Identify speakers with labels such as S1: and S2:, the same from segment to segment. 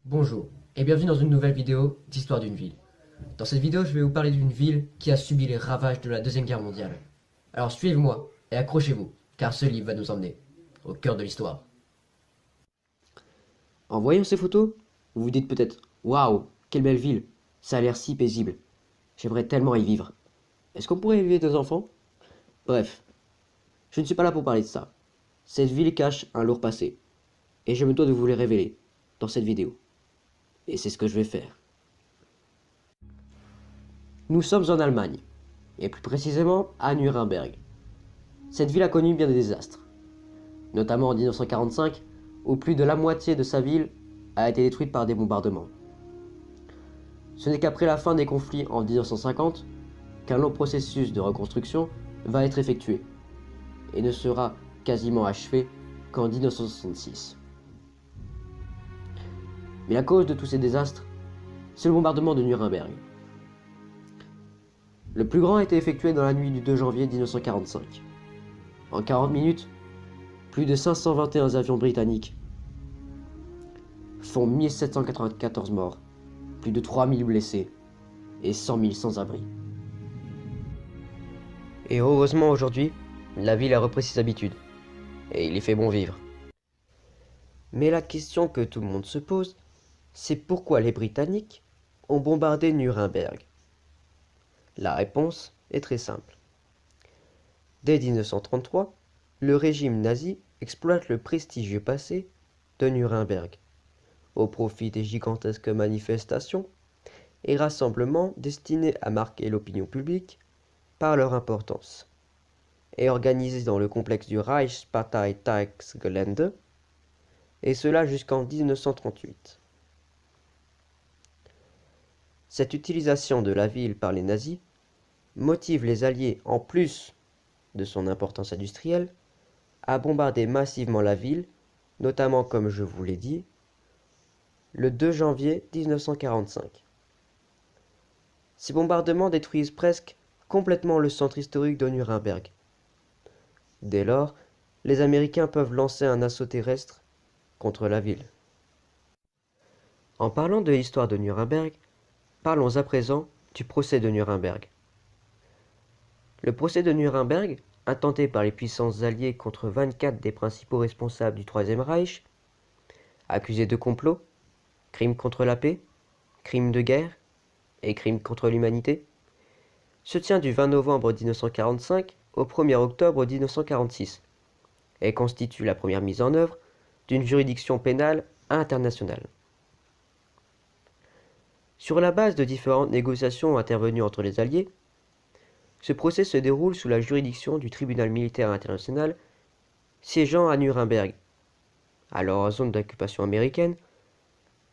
S1: Bonjour et bienvenue dans une nouvelle vidéo d'Histoire d'une ville. Dans cette vidéo, je vais vous parler d'une ville qui a subi les ravages de la Deuxième Guerre mondiale. Alors suivez-moi et accrochez-vous, car ce livre va nous emmener au cœur de l'histoire.
S2: En voyant ces photos, vous vous dites peut-être: waouh, quelle belle ville, ça a l'air si paisible. J'aimerais tellement y vivre. Est-ce qu'on pourrait y vivre des enfants? Bref, je ne suis pas là pour parler de ça. Cette ville cache un lourd passé, et je me dois de vous les révéler dans cette vidéo. Et c'est ce que je vais faire. Nous sommes en Allemagne, et plus précisément à Nuremberg. Cette ville a connu bien des désastres, notamment en 1945, où plus de la moitié de sa ville a été détruite par des bombardements. Ce n'est qu'après la fin des conflits en 1950 qu'un long processus de reconstruction va être effectué et ne sera quasiment achevé qu'en 1966. Mais la cause de tous ces désastres, c'est le bombardement de Nuremberg. Le plus grand a été effectué dans la nuit du 2 janvier 1945. En 40 minutes, plus de 521 avions britanniques font 1794 morts, plus de 3000 blessés et 100 000 sans-abri. Et heureusement aujourd'hui, la ville a repris ses habitudes, et il y fait bon vivre. Mais la question que tout le monde se pose, c'est pourquoi les Britanniques ont bombardé Nuremberg? La réponse est très simple. Dès 1933, le régime nazi exploite le prestigieux passé de Nuremberg, au profit des gigantesques manifestations et rassemblements destinés à marquer l'opinion publique par leur importance, et organisés dans le complexe du Reichsparteitagsgelände, et cela jusqu'en 1938. Cette utilisation de la ville par les nazis motive les Alliés, en plus de son importance industrielle, à bombarder massivement la ville, notamment, comme je vous l'ai dit, le 2 janvier 1945. Ces bombardements détruisent presque complètement le centre historique de Nuremberg. Dès lors, les Américains peuvent lancer un assaut terrestre contre la ville. En parlant de l'histoire de Nuremberg, parlons à présent du procès de Nuremberg. Le procès de Nuremberg, intenté par les puissances alliées contre 24 des principaux responsables du Troisième Reich, accusés de complot, crimes contre la paix, crimes de guerre et crimes contre l'humanité, se tient du 20 novembre 1945 au 1er octobre 1946 et constitue la première mise en œuvre d'une juridiction pénale internationale. Sur la base de différentes négociations intervenues entre les Alliés, ce procès se déroule sous la juridiction du tribunal militaire international siégeant à Nuremberg. Alors en zone d'occupation américaine,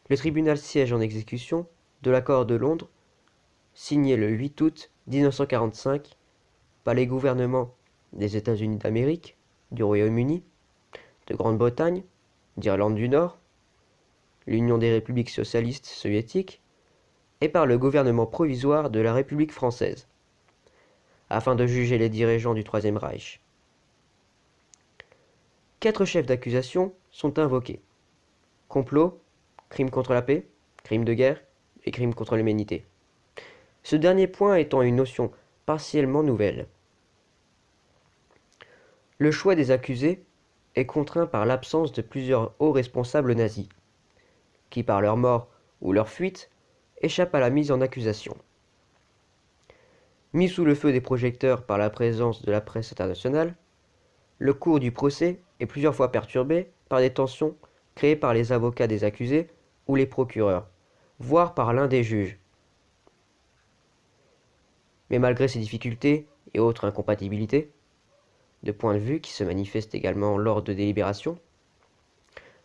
S2: le tribunal siège en exécution de l'accord de Londres, signé le 8 août 1945 par les gouvernements des États-Unis d'Amérique, du Royaume-Uni, de Grande-Bretagne, d'Irlande du Nord, l'Union des républiques socialistes soviétiques et par le gouvernement provisoire de la République française, afin de juger les dirigeants du Troisième Reich. 4 chefs d'accusation sont invoqués: complot, crime contre la paix, crime de guerre et crime contre l'humanité. Ce dernier point étant une notion partiellement nouvelle. Le choix des accusés est contraint par l'absence de plusieurs hauts responsables nazis, qui par leur mort ou leur fuite échappent à la mise en accusation. Mis sous le feu des projecteurs par la présence de la presse internationale, le cours du procès est plusieurs fois perturbé par des tensions créées par les avocats des accusés ou les procureurs, voire par l'un des juges. Mais malgré ces difficultés et autres incompatibilités, de points de vue qui se manifestent également lors de délibérations,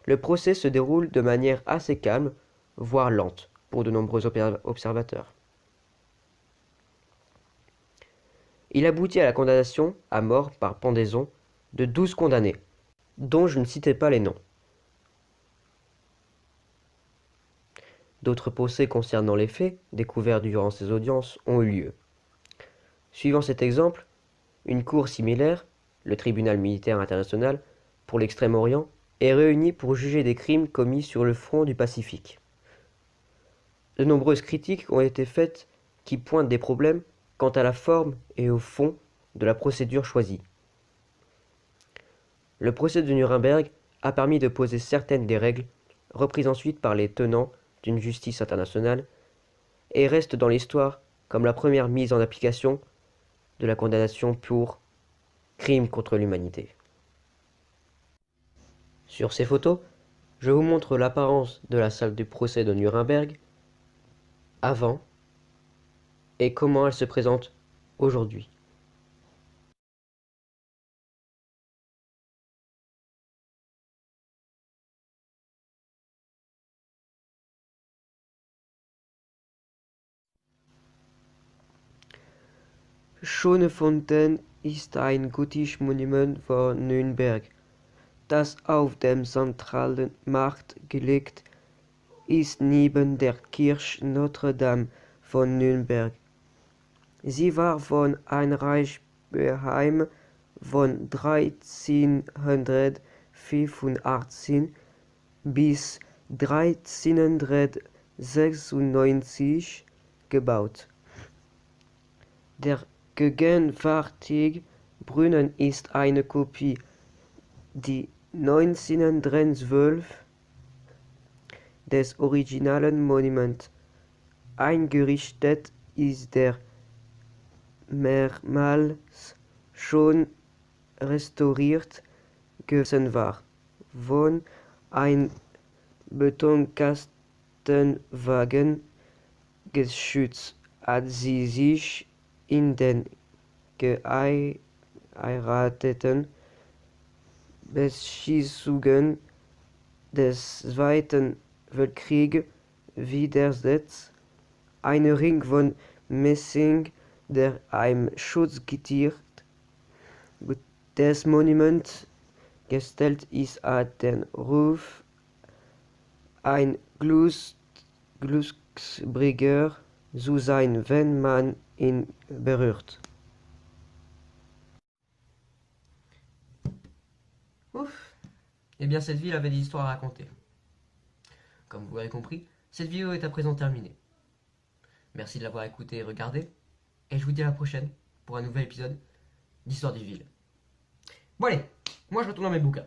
S2: le procès se déroule de manière assez calme, voire lente, pour de nombreux observateurs. Il aboutit à la condamnation à mort par pendaison de 12 condamnés, dont je ne citais pas les noms. D'autres procès concernant les faits découverts durant ces audiences ont eu lieu. Suivant cet exemple, une cour similaire, le tribunal militaire international pour l'Extrême-Orient, est réunie pour juger des crimes commis sur le front du Pacifique. De nombreuses critiques ont été faites qui pointent des problèmes quant à la forme et au fond de la procédure choisie. Le procès de Nuremberg a permis de poser certaines des règles reprises ensuite par les tenants d'une justice internationale et reste dans l'histoire comme la première mise en application de la condamnation pour crime contre l'humanité. Sur ces photos, je vous montre l'apparence de la salle du procès de Nuremberg avant et comment elle se présente aujourd'hui. Schönefontein ist ein gotisches Monument von Nürnberg, das auf dem zentralen Markt gelegt ist neben der Kirche Notre-Dame von Nürnberg. Sie war von Heinrich Böheim von 1385 bis 1396 gebaut. Der gegenwärtige Brunnen ist eine Kopie, die 1912 des originalen Monuments eingerichtet ist, der mehrmals schon restauriert gewesen war, von ein Betonkastenwagen geschützt hat sie sich in den geheirateten Beschießungen des Zweiten Weltkriegs widersetzt. Ein Ring von Messing, der im Schutzgitter des Monuments gestellt ist, hat den Ruf, ein Glücksbringer zu sein, wenn man ihn berührt.
S1: Ouf. Eh bien, cette ville avait des histoires à raconter. Comme vous l'avez compris, cette vidéo est à présent terminée. Merci de l'avoir écoutée et regardée, et je vous dis à la prochaine pour un nouvel épisode d'Histoire d'une ville. Bon allez, moi je retourne dans mes bouquins.